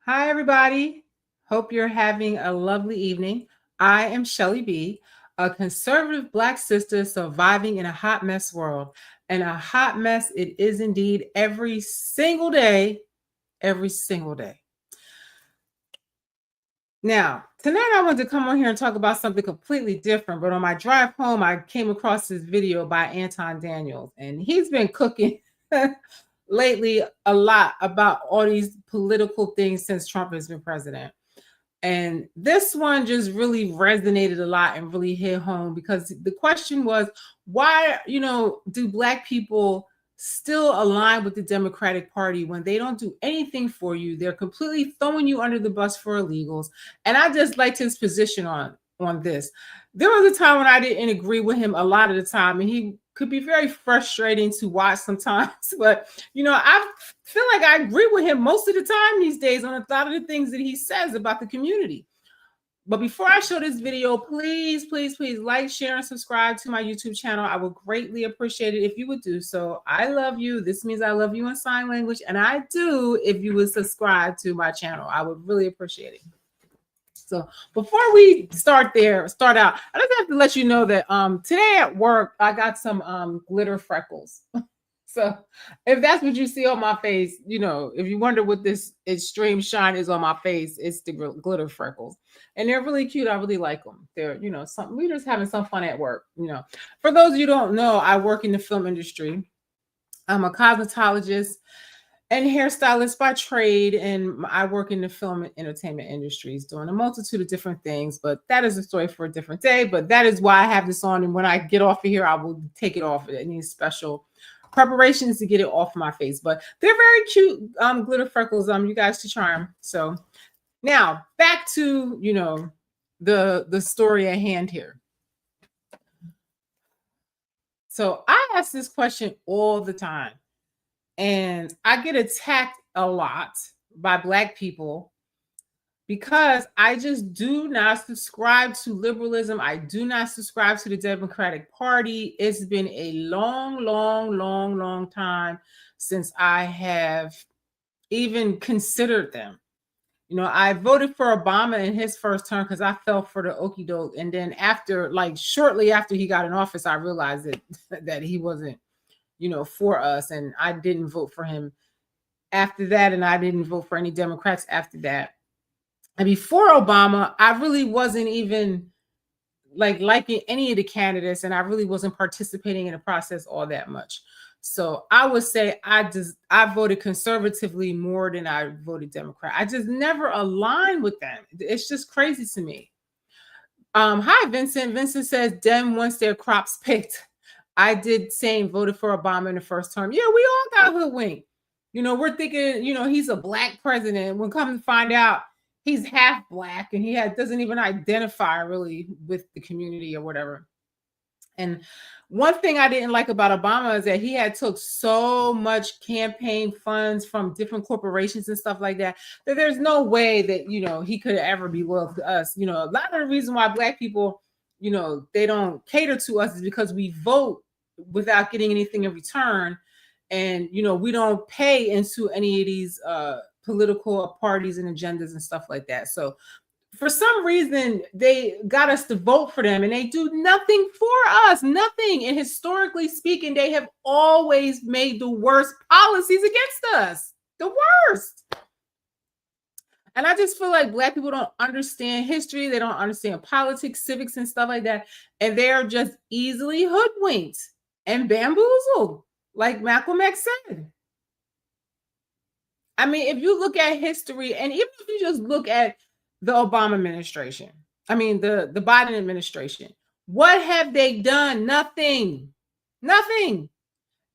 Hi, everybody. Hope you're having a lovely evening. I am Shelly B, a conservative Black sister surviving in a hot mess world. And a hot mess it is indeed every single day, every single day. Now, tonight I wanted to come on here and talk about something completely different. But on my drive home, I came across this video by Anton Daniels, and he's been cooking lately a lot about all these political things since Trump has been president. And this one just really resonated a lot and really hit home because the question was, why, do Black people still align with the Democratic Party when they don't do anything for you? They're completely throwing you under the bus for illegals. And I just liked his position on this. There was a time when I didn't agree with him a lot of the time, and he could be very frustrating to watch sometimes. But I feel like I agree with him most of the time these days on a lot of the things that he says about the community. But before I show this video, please, please, please like, share, and subscribe to my YouTube channel. I would greatly appreciate it if you would do so. I love you. This means I love you in sign language. And I do if you would subscribe to my channel. I would really appreciate it. So before we start out, I just have to let you know that today at work, I got some glitter freckles. So if that's what you see on my face, if you wonder what this extreme shine is on my face, it's the glitter freckles. And they're really cute. I really like them. They're, we're just having some fun at work. For those of you who don't know, I work in the film industry. I'm a cosmetologist and hairstylist by trade, and I work in the film and entertainment industries doing a multitude of different things, but that is a story for a different day. But that is why I have this on, and when I get off of here, I will take it off. It needs special preparations to get it off my face, but they're very cute glitter freckles. You guys should try them. So now back to the story at hand here. So I ask this question all the time, and I get attacked a lot by Black people because I just do not subscribe to liberalism. I do not subscribe to the Democratic Party. It's been a long, long, long, long time since I have even considered them. I voted for Obama in his first term because I fell for the okie doke. And then shortly after he got in office, I realized that he wasn't, for us. And I didn't vote for him after that. And I didn't vote for any Democrats after that. And before Obama, I really wasn't even liking any of the candidates, and I really wasn't participating in the process all that much. So I would say I voted conservatively more than I voted Democrat. I just never aligned with them. It's just crazy to me. Hi, Vincent. Vincent says Dem wants their crops picked. I did same, voted for Obama in the first term. Yeah, we all got hoodwinked. We're thinking, he's a Black president. When come to find out, he's half Black, and he doesn't even identify really with the community or whatever. And one thing I didn't like about Obama is that he had took so much campaign funds from different corporations and stuff like that there's no way that he could ever be loyal to us. A lot of the reason why Black people they don't cater to us is because we vote without getting anything in return, and we don't pay into any of these political parties and agendas and stuff like that. So for some reason, they got us to vote for them, and they do nothing for us, nothing. And historically speaking, they have always made the worst policies against us, the worst. And I just feel like Black people don't understand history. They don't understand politics, civics, and stuff like that. And they are just easily hoodwinked and bamboozled, like Malcolm X said. I mean, if you look at history, and even if you just look at the Obama administration, the Biden administration, what have they done? Nothing. Nothing.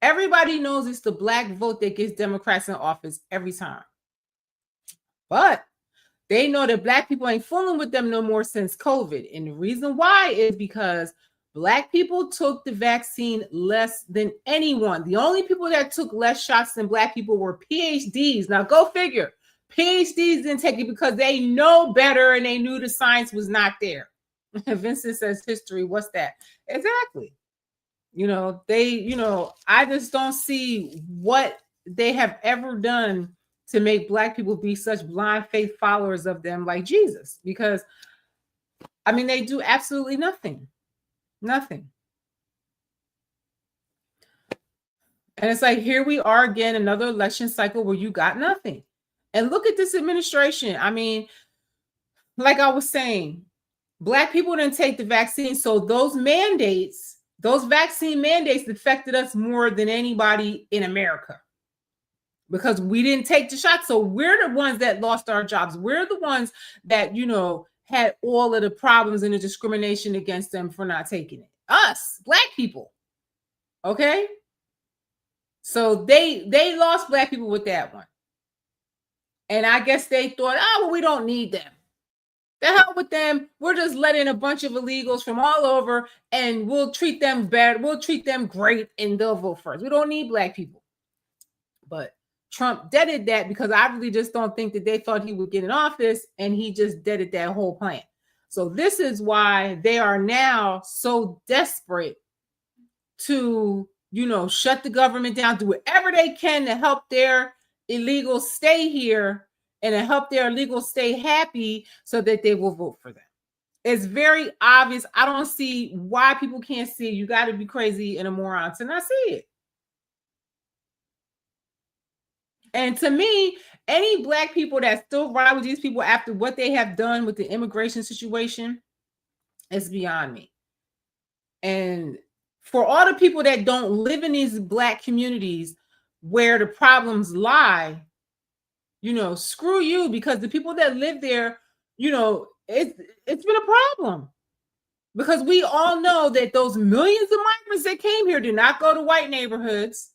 Everybody knows it's the Black vote that gets Democrats in office every time. But they know that Black people ain't fooling with them no more since COVID. And the reason why is because Black people took the vaccine less than anyone. The only people that took less shots than Black people were PhDs. Now go figure. PhDs didn't take it because they know better and they knew the science was not there. Vincent says history. What's that? Exactly. I just don't see what they have ever done to make black people be such blind faith followers of them like Jesus. Because I mean, they do absolutely nothing. Nothing. And it's like, here we are again, another election cycle where you got nothing. And look at this administration. I mean, like I was saying, black people didn't take the vaccine. So those mandates, those vaccine mandates affected us more than anybody in America because we didn't take the shot. So we're the ones that lost our jobs. We're the ones that, had all of the problems and the discrimination against them for not taking it. Us, black people. Okay? So they lost black people with that one. And I guess they thought, oh, well, we don't need them. The hell with them. We're just letting a bunch of illegals from all over and we'll treat them better. We'll treat them great and they'll vote first. We don't need black people. But Trump deaded that because I really just don't think that they thought he would get in office and he just deaded that whole plan. So this is why they are now so desperate to, shut the government down, do whatever they can to help their illegals stay here and to help their illegals stay happy so that they will vote for them. It's very obvious. I don't see why people can't see it. You got to be crazy and a moron to not see it. And to me, any black people that still ride with these people after what they have done with the immigration situation is beyond me. And for all the people that don't live in these black communities where the problems lie, screw you, because the people that live there, it's been a problem. Because we all know that those millions of migrants that came here did not go to white neighborhoods.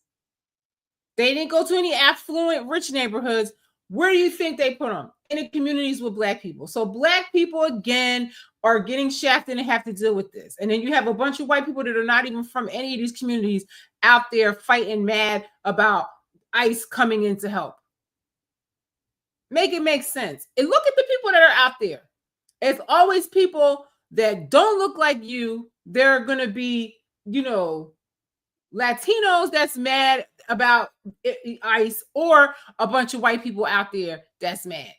They didn't go to any affluent, rich neighborhoods. Where do you think they put them? In the communities with black people. So black people, again, are getting shafted and have to deal with this. And then you have a bunch of white people that are not even from any of these communities out there fighting mad about ICE coming in to help. Make it make sense. And look at the people that are out there. It's always people that don't look like you. They're going to be, Latinos that's mad about ICE, or a bunch of white people out there that's mad.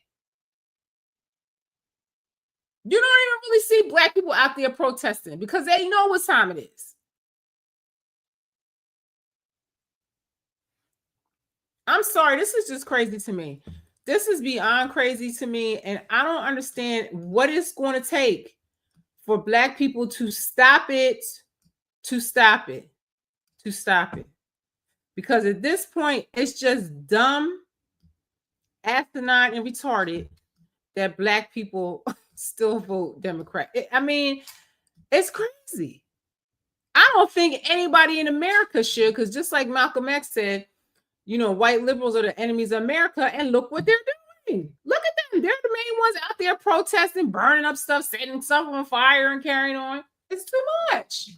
You don't even really see black people out there protesting because they know what time it is. I'm sorry, this is just crazy to me. This is beyond crazy to me, and I don't understand what it's going to take for black people to stop it, because at this point it's just dumb, asinine, and retarded that black people still vote Democrat. I mean, it's crazy. I don't think anybody in America should, because just like Malcolm X said, white liberals are the enemies of America, and look what they're doing. Look at them. They're the main ones out there protesting, burning up stuff, setting stuff on fire and carrying on. It's too much.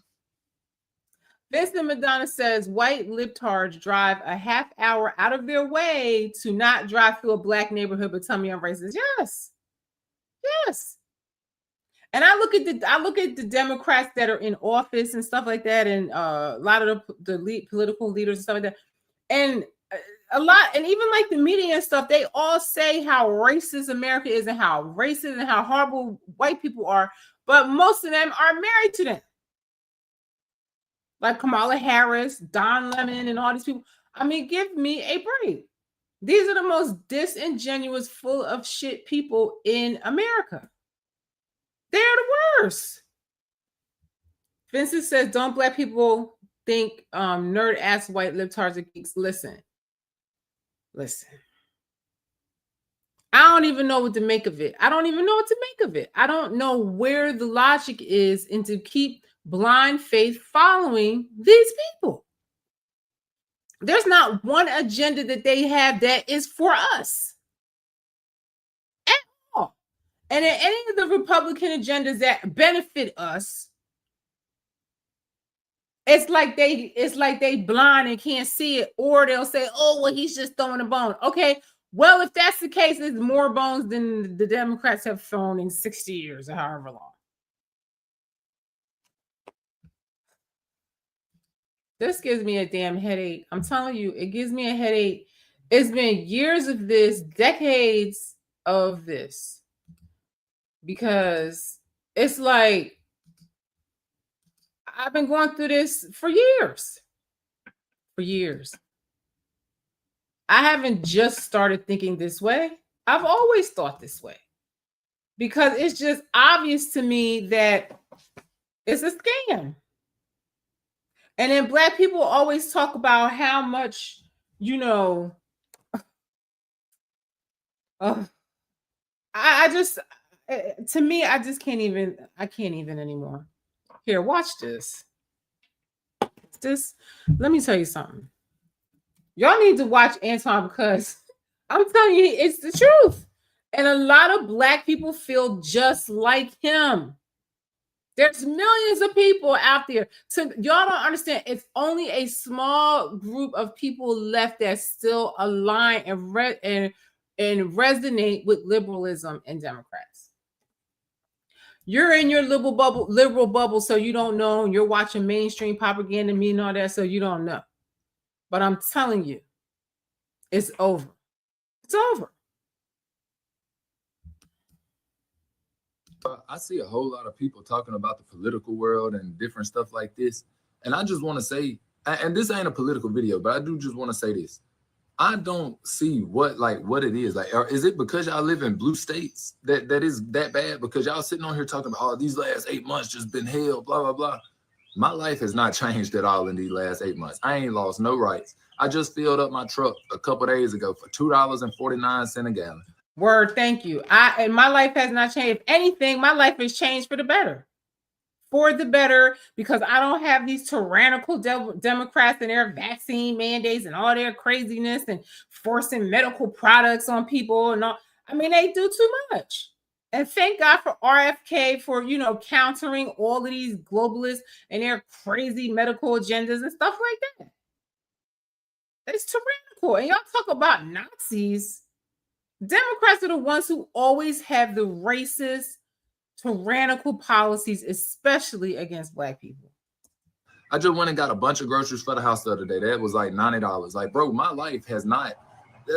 Vincent Madonna says white libtards drive a half hour out of their way to not drive through a black neighborhood but tell me I'm racist. Yes. And I look at the Democrats that are in office and stuff like that, and a lot of the political leaders and stuff like that, and a lot, and even like the media and stuff, they all say how racist America is and how racist and how horrible white people are, but most of them are married to them. Like Kamala Harris, Don Lemon, and all these people. I mean, give me a break. These are the most disingenuous, full of shit people in America. They're the worst. Vincent says, don't black people think nerd ass white libtards are geeks. Listen. I don't even know what to make of it. I don't know where the logic is and to keep blind faith following these people. There's not one agenda that they have that is for us at all. And in any of the Republican agendas that benefit us, it's like they blind and can't see it, or they'll say, oh, well, he's just throwing a bone. Okay, well, if that's the case, it's more bones than the Democrats have thrown in 60 years or however long. This gives me a damn headache. I'm telling you, it gives me a headache It's been years of this, decades of this, because it's like I've been going through this for years. For years. I haven't just started thinking this way. I've always thought this way because it's just obvious to me that it's a scam. And then Black people always talk about how much, you know, I just, to me, I just can't even, I can't even anymore. Here, watch this. This, let me tell you something. Y'all need to watch Antoine because I'm telling you, it's the truth. And a lot of Black people feel just like him. There's millions of people out there. So y'all don't understand. It's only a small group of people left that still align and resonate with liberalism and Democrats. You're in your liberal bubble, so you don't know. You're watching mainstream propaganda, me and all that, so you don't know. But I'm telling you, it's over. It's over. I see a whole lot of people talking about the political world and different stuff like this. And I just want to say, and this ain't a political video, but I do just want to say this. I don't see what it is. Like, is it because y'all live in blue states that is that bad? Because y'all sitting on here talking about, oh, these last 8 months just been hell, blah, blah, blah. My life has not changed at all in these last 8 months. I ain't lost no rights. I just filled up my truck a couple days ago for $2.49 a gallon. Word, thank you. And my life has not changed. If anything, my life has changed for the better. For the better, because I don't have these tyrannical Democrats and their vaccine mandates and all their craziness and forcing medical products on people and all. I mean, they do too much. And thank God for RFK for, countering all of these globalists and their crazy medical agendas and stuff like that. It's tyrannical. And y'all talk about Nazis. Democrats are the ones who always have the racist, tyrannical policies, especially against Black people. I just went and got a bunch of groceries for the house the other day. That was like $90. Like, bro, my life has not,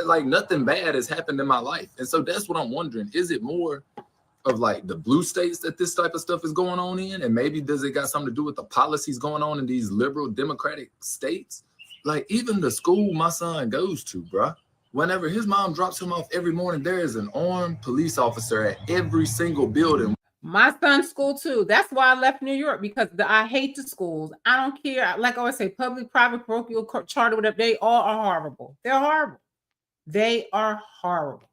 like, nothing bad has happened in my life. And so that's what I'm wondering. Is it more of like the blue states that this type of stuff is going on in? And maybe does it got something to do with the policies going on in these liberal democratic states? Like, even the school my son goes to, bro, whenever his mom drops him off every morning, there is an armed police officer at every single building. My son's school too. That's why I left New York, because I hate the schools. I don't care. Like I always say, public, private, parochial, charter, whatever, they all are horrible. They're horrible. They are horrible.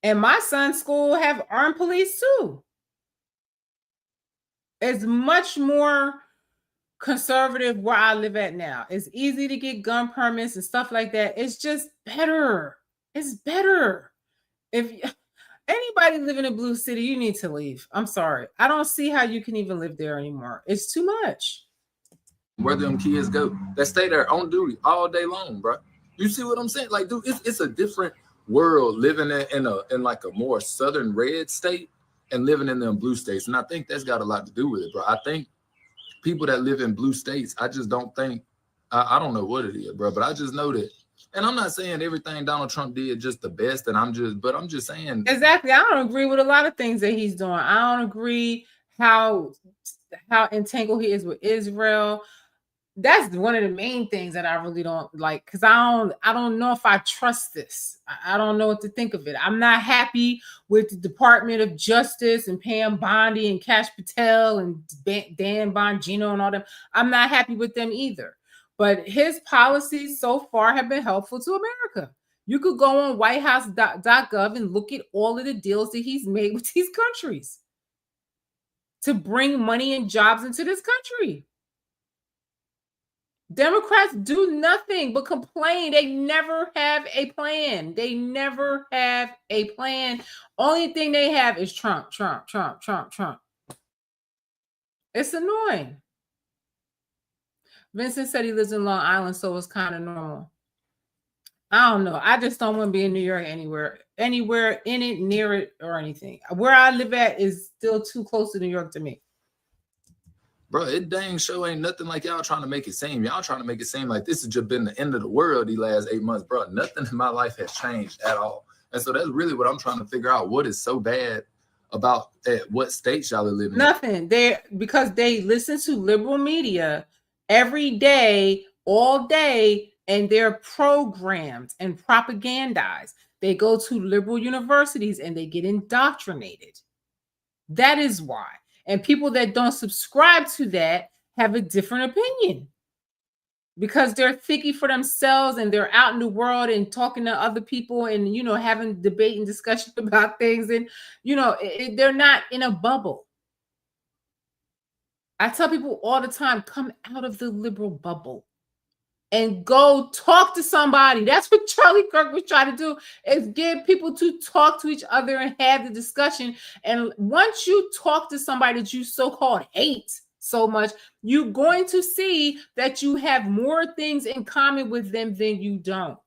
And my son's school have armed police too. It's much more conservative where I live at now. It's easy to get gun permits and stuff like that. It's just better. It's better. If anybody live in a blue city, you need to leave. I'm sorry. I don't see how you can even live there anymore. It's too much. Where them kids go, they stay there on duty all day long, bro. You see what I'm saying? Like, dude, it's a different world living in like a more southern red state and living in them blue states. And I think that's got a lot to do with it, bro. I think people that live in blue states, I just don't think, I don't know what it is, bro, but I just know that. And I'm not saying everything Donald Trump did just the best, and I'm just saying. Exactly. I don't agree with a lot of things that he's doing. I don't agree how entangled he is with Israel. That's one of the main things that I really don't like, because I don't know if I trust this. I don't know what to think of it. I'm not happy with the Department of Justice and Pam Bondi and Kash Patel and Dan Bongino and all them. I'm not happy with them either. But his policies so far have been helpful to America. You could go on whitehouse.gov and look at all of the deals that he's made with these countries to bring money and jobs into this country. Democrats do nothing but complain. They never have a plan. They never have a plan. Only thing they have is Trump, Trump, Trump, Trump, Trump. It's annoying. Vincent said he lives in Long Island, so it's kind of normal. I don't know. I just don't want to be in New York anywhere in it, near it, or anything. Where I live at is still too close to New York to me. bro, it dang sure ain't nothing like y'all trying to make it seem. Y'all trying to make it seem like this has just been the end of the world these last 8 months, bro. Nothing in my life has changed at all. And so that's really what I'm trying to figure out. What is so bad about what states y'all are living in? Nothing. Because they listen to liberal media every day, all day, and they're programmed and propagandized. They go to liberal universities and they get indoctrinated. That is why. And people that don't subscribe to that have a different opinion because they're thinking for themselves and they're out in the world and talking to other people and, having debate and discussion about things. And, they're not in a bubble. I tell people all the time, come out of the liberal bubble and go talk to somebody. That's what Charlie Kirk was trying to do, is get people to talk to each other and have the discussion. And once you talk to somebody that you so-called hate so much, you're going to see that you have more things in common with them than you don't.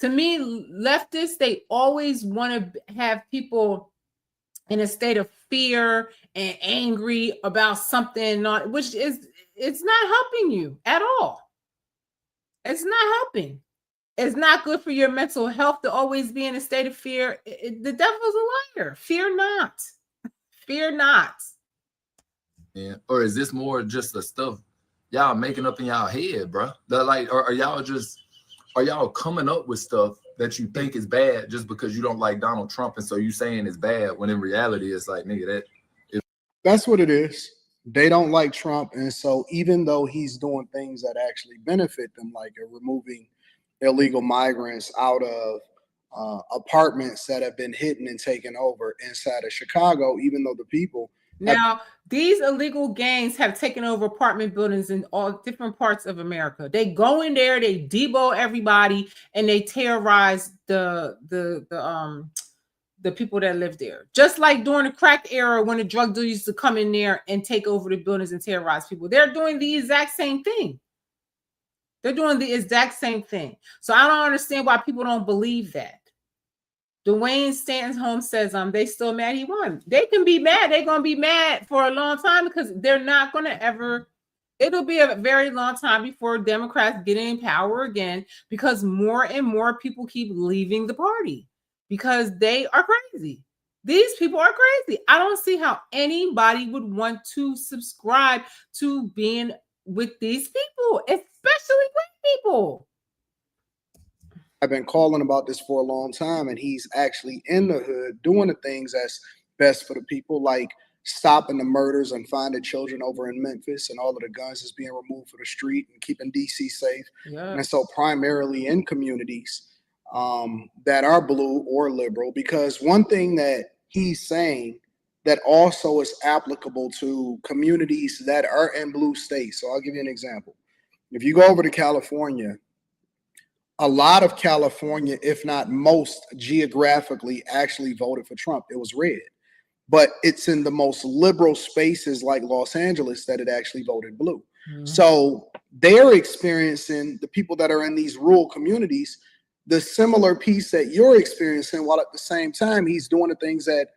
To me, leftists, they always want to have people in a state of fear and angry about something, which it's not helping you at all. It's not helping. It's not good for your mental health to always be in a state of fear. The devil's a liar. Fear not. Fear not. Yeah. Or is this more just the stuff y'all making up in y'all head, bro? Are y'all coming up with stuff that you think is bad just because you don't like Donald Trump, and so you saying it's bad when in reality it's like, nigga, that's what it is. They don't like Trump, and so even though he's doing things that actually benefit them, like removing illegal migrants out of apartments that have been hidden and taken over inside of Chicago, even though the people now, these illegal gangs have taken over apartment buildings in all different parts of America. They go in there, they debo everybody, and they terrorize the people that live there. Just like during the crack era when the drug dealers used to come in there and take over the buildings and terrorize people. They're doing the exact same thing. They're doing the exact same thing. So I don't understand why people don't believe that. Dwayne Stanton says they still mad he won. They can be mad. They're going to be mad for a long time because they're not going to ever. It'll be a very long time before Democrats get in power again because more and more people keep leaving the party because they are crazy. These people are crazy. I don't see how anybody would want to subscribe to being with these people, especially white people. I've been calling about this for a long time, and he's actually in the hood doing the things that's best for the people, like stopping the murders and finding children over in Memphis and all of the guns that's being removed for the street and keeping DC safe. Yeah. And so primarily in communities that are blue or liberal, because one thing that he's saying that also is applicable to communities that are in blue states. So I'll give you an example. If you go over to California, a lot of California, if not most geographically, actually voted for Trump. It was red. But it's in the most liberal spaces like Los Angeles that it actually voted blue. Mm-hmm. So they're experiencing, the people that are in these rural communities, the similar piece that you're experiencing, while at the same time he's doing the things that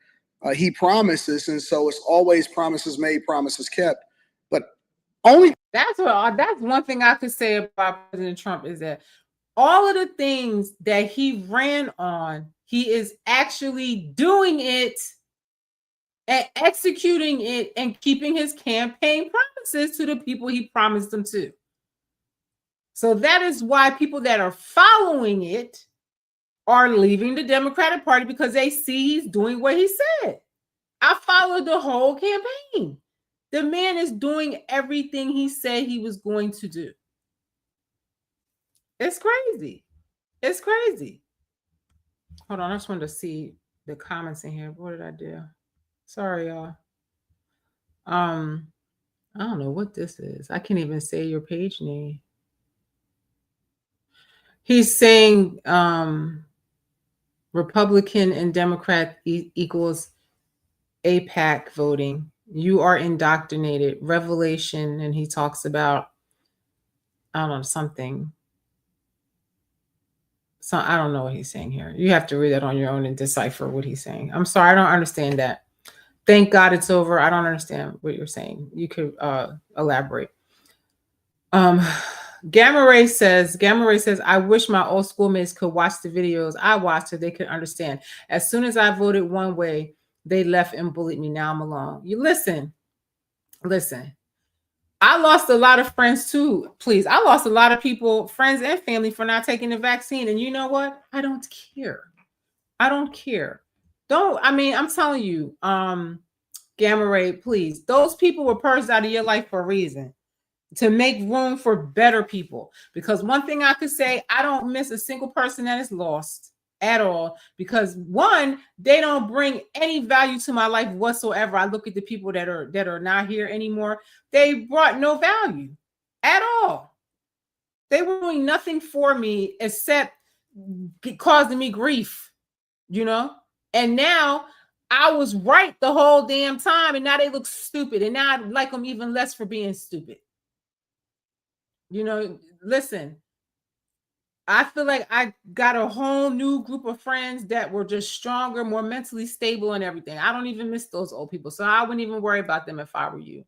he promises. And so it's always promises made, promises kept. But only that's one thing I could say about President Trump is that all of the things that he ran on, he is actually doing it and executing it and keeping his campaign promises to the people he promised them to. So that is why people that are following it are leaving the Democratic Party, because they see he's doing what he said. I followed the whole campaign. The man is doing everything he said he was going to do. It's crazy. It's crazy. Hold on, I just wanted to see the comments in here. What did I do? Sorry, y'all. I don't know what this is. I can't even say your page name. He's saying Republican and Democrat equals APAC voting. You are indoctrinated. Revelation, and he talks about, I don't know, something. So I don't know what he's saying here. You have to read that on your own and decipher what he's saying. I'm sorry, I don't understand that. Thank God it's over. I don't understand what you're saying. You could elaborate. Um, Gamma Ray says, I wish my old schoolmates could watch the videos I watched so they could understand. As soon as I voted one way, they left and bullied me. Now I'm alone. You listen. I lost a lot of friends too. Please, I lost a lot of people, friends and family, for not taking the vaccine. And you know what? I don't care. I'm telling you, Gamma Ray, please. Those people were purged out of your life for a reason, to make room for better people. Because one thing I could say, I don't miss a single person that is lost at all, because one, they don't bring any value to my life whatsoever. I look at the people that are not here anymore. They brought no value at all. They were doing nothing for me except causing me grief, you know? And now I was right the whole damn time, and now they look stupid, and now I like them even less for being stupid. You know, listen, I feel like I got a whole new group of friends that were just stronger, more mentally stable and everything. I don't even miss those old people. So I wouldn't even worry about them if I were you.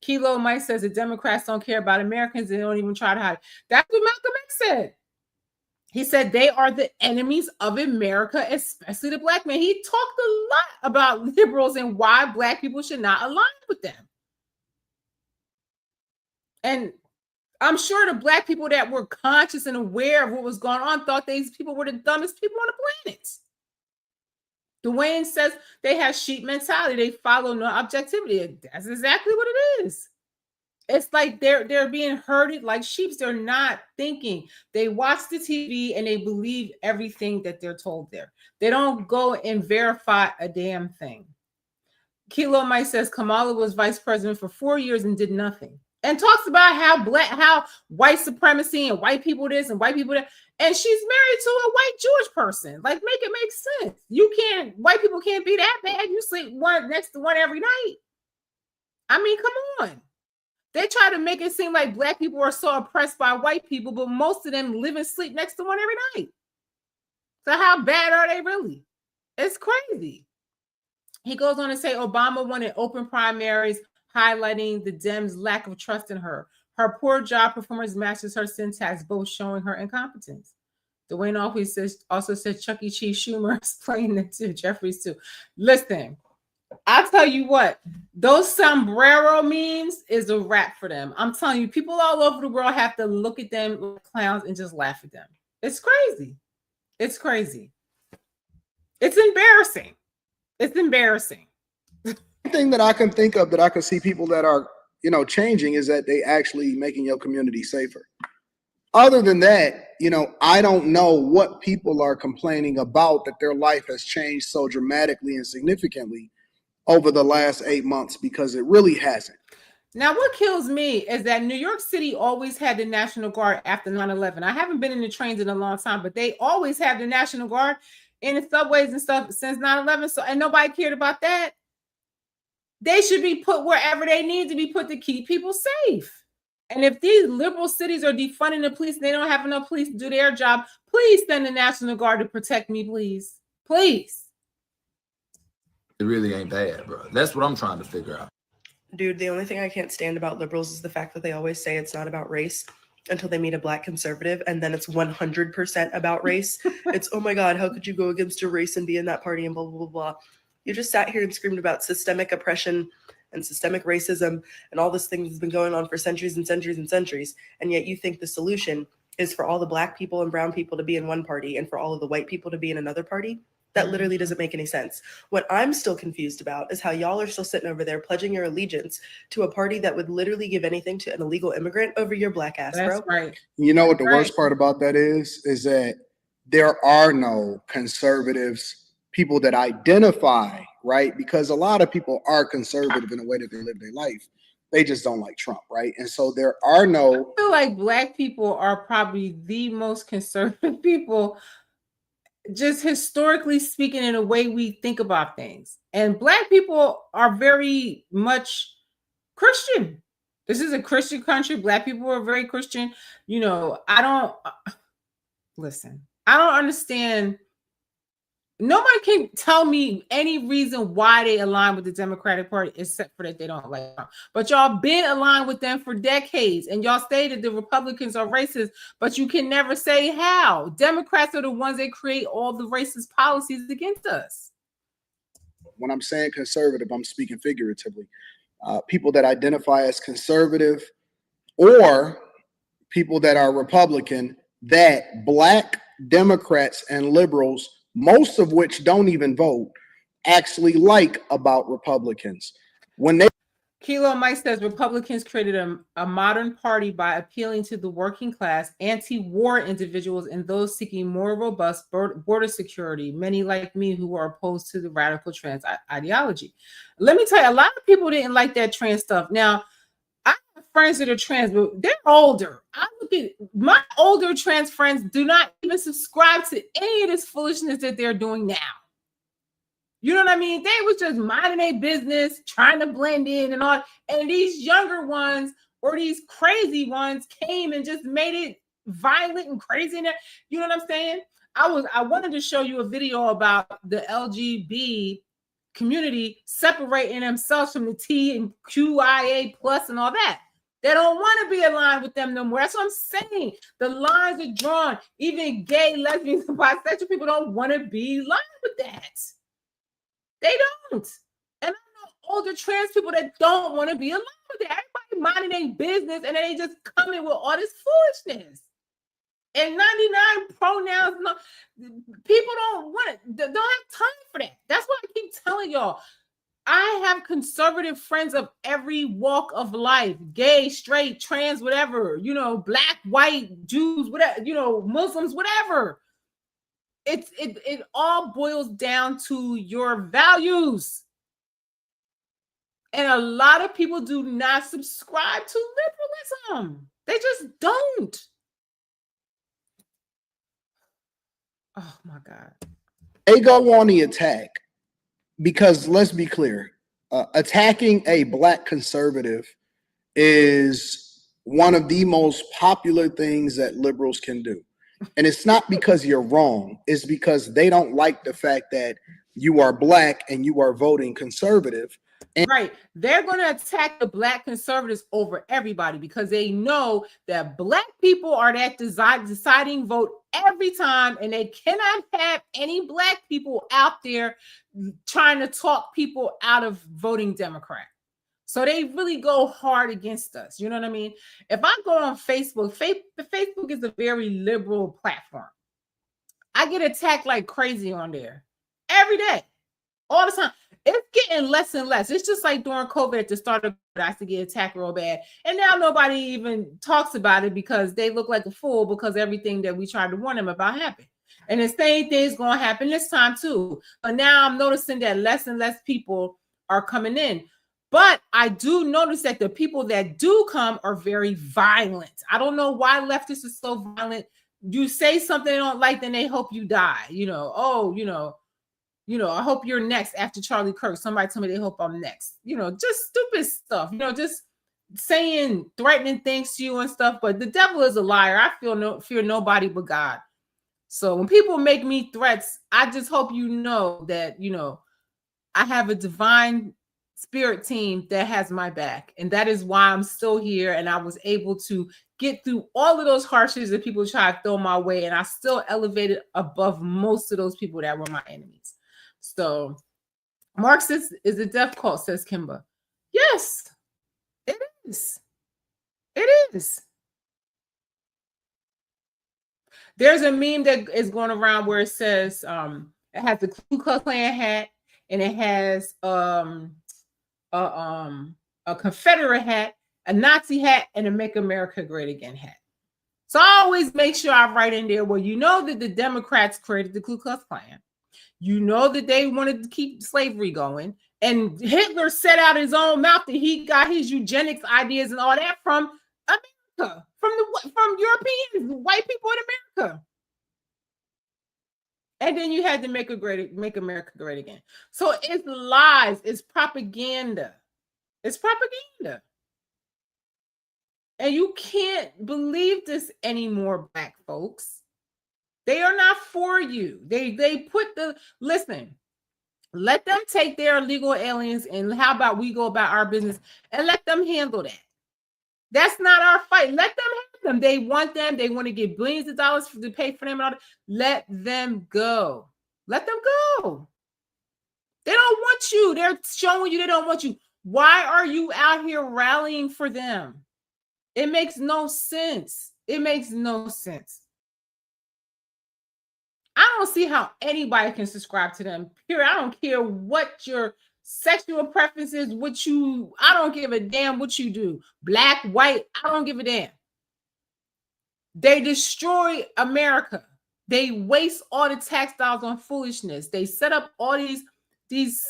Kilo Mike says the Democrats don't care about Americans. They don't even try to hide. That's what Malcolm X said. He said they are the enemies of America, especially the black man. He talked a lot about liberals and why black people should not align with them. And I'm sure the black people that were conscious and aware of what was going on thought these people were the dumbest people on the planet. Dwayne says they have sheep mentality. They follow no objectivity. That's exactly what it is. It's like they're being herded like sheep. They're not thinking. They watch the TV and they believe everything that they're told there. They don't go and verify a damn thing. Kilo Mike says Kamala was vice president for 4 years and did nothing. And talks about how white supremacy and white people this and white people that, and she's married to a white Jewish person. Like, make it make sense. White people can't be that bad. You sleep one next to one every night. I mean, come on. They try to make it seem like black people are so oppressed by white people, but most of them live and sleep next to one every night. So how bad are they really? It's crazy. He goes on to say Obama won in open primaries, highlighting the Dems' lack of trust in her. Her poor job performance matches her syntax, both showing her incompetence. Dwayne also said Chuck E. Cheese Schumer is playing it too, Jeffries too. Listen, I'll tell you what, those sombrero memes is a wrap for them. I'm telling you, people all over the world have to look at them like clowns and just laugh at them. It's crazy. It's crazy. It's embarrassing. It's embarrassing. The thing that I can think of that I can see people that are, changing is that they actually making your community safer. Other than that, I don't know what people are complaining about that their life has changed so dramatically and significantly over the last 8 months, because it really hasn't. Now, what kills me is that New York City always had the National Guard after 9/11. I haven't been in the trains in a long time, but they always have the National Guard in the subways and stuff since 9/11. So, and nobody cared about that. They should be put wherever they need to be put to keep people safe. And if these liberal cities are defunding the police and they don't have enough police to do their job, please send the National Guard to protect me, please. Please. It really ain't bad, bro. That's what I'm trying to figure out. Dude, the only thing I can't stand about liberals is the fact that they always say it's not about race until they meet a black conservative, and then it's 100% about race. It's, oh my God, how could you go against your race and be in that party and blah, blah, blah, blah. You just sat here and screamed about systemic oppression and systemic racism and all this thing that's been going on for centuries and centuries and centuries, and yet you think the solution is for all the black people and brown people to be in one party and for all of the white people to be in another party? That literally doesn't make any sense. What I'm still confused about is how y'all are still sitting over there pledging your allegiance to a party that would literally give anything to an illegal immigrant over your black ass, bro. That's right. You know what the worst part about that is that there are no conservatives, people that identify, right? Because a lot of people are conservative in the way that they live their life. They just don't like Trump, right? And so there are no... I feel like black people are probably the most conservative people, just historically speaking, in a way we think about things. And black people are very much Christian. This is a Christian country. Black people are very Christian. I don't understand Nobody can tell me any reason why they align with the Democratic Party except for that they don't like Trump. But y'all been aligned with them for decades, and y'all stated the Republicans are racist, but you can never say how. Democrats are the ones that create all the racist policies against us. When I'm saying conservative, I'm speaking figuratively. People that identify as conservative or people that are Republican, that Black Democrats and liberals, most of which don't even vote, actually like about Republicans. When they Kilo Mike says Republicans created a modern party by appealing to the working class, anti-war individuals, and those seeking more robust border security, many like me who are opposed to the radical trans ideology. Let me tell you, a lot of people didn't like that trans stuff. Now, I have friends that are trans, but they're older. I look at my older trans friends do not even subscribe to any of this foolishness that they're doing now. You know what I mean? They was just minding their business, trying to blend in and all. And these younger ones or these crazy ones came and just made it violent and crazy. You know what I'm saying? I wanted to show you a video about the LGB community separating themselves from the T and QIA plus and all that. They don't want to be aligned with them no more. That's what I'm saying. The lines are drawn. Even gay, lesbians, and bisexual people don't want to be aligned with that. They don't. And I know older trans people that don't want to be aligned with it. Everybody minding their business and they just come in with all this foolishness. And 99 pronouns, no, people don't want it. They don't have time for that. That's why I keep telling y'all. I have conservative friends of every walk of life, gay, straight, trans, whatever, black, white, Jews, whatever, Muslims, whatever. It all boils down to your values. And a lot of people do not subscribe to liberalism. They just don't. Oh my God. They go on the attack because let's be clear, attacking a Black conservative is one of the most popular things that liberals can do. And it's not because you're wrong. It's because they don't like the fact that you are Black and you are voting conservative. Right. They're going to attack the Black conservatives over everybody because they know that Black people are that deciding vote every time, and they cannot have any Black people out there trying to talk people out of voting Democrat. So they really go hard against us. You know what I mean? If I go on Facebook, Facebook is a very liberal platform. I get attacked like crazy on there every day, all the time. It's getting less and less. It's just like during COVID at the start of it, I used to get attacked real bad. And now nobody even talks about it because they look like a fool because everything that we tried to warn them about happened. And the same thing's going to happen this time too. But now I'm noticing that less and less people are coming in. But I do notice that the people that do come are very violent. I don't know why leftists are so violent. You say something they don't like, then they hope you die. I hope you're next after Charlie Kirk. Somebody tell me they hope I'm next. Just stupid stuff. Just saying threatening things to you and stuff. But the devil is a liar. I fear nobody but God. So when people make me threats, I just hope you know that, I have a divine spirit team that has my back. And that is why I'm still here. And I was able to get through all of those harshness that people try to throw my way. And I still elevated above most of those people that were my enemies. So Marxist is a death cult, says Kimba. Yes, it is. It is. There's a meme that is going around where it says it has the Ku Klux Klan hat and it has a Confederate hat, a Nazi hat, and a Make America Great Again hat. So I always make sure I write in there, well, you know that the Democrats created the Ku Klux Klan. You know that they wanted to keep slavery going. And Hitler said out his own mouth that he got his eugenics ideas and all that from America, from Europeans, white people in America. And then you had to make America great again. So it's lies, it's propaganda. It's propaganda. And you can't believe this anymore, Black folks. They are not for you. They put the listen. Let them take their illegal aliens, and how about we go about our business and let them handle that. That's not our fight. Let them have them. They want them. They want to get billions of dollars to pay for them and all that. Let them go. Let them go. They don't want you. They're showing you they don't want you. Why are you out here rallying for them? It makes no sense. It makes no sense. I don't see how anybody can subscribe to them. Period. I don't care what your sexual preference is, I don't give a damn what you do. Black, white, I don't give a damn. They destroy America. They waste all the tax dollars on foolishness. They set up all these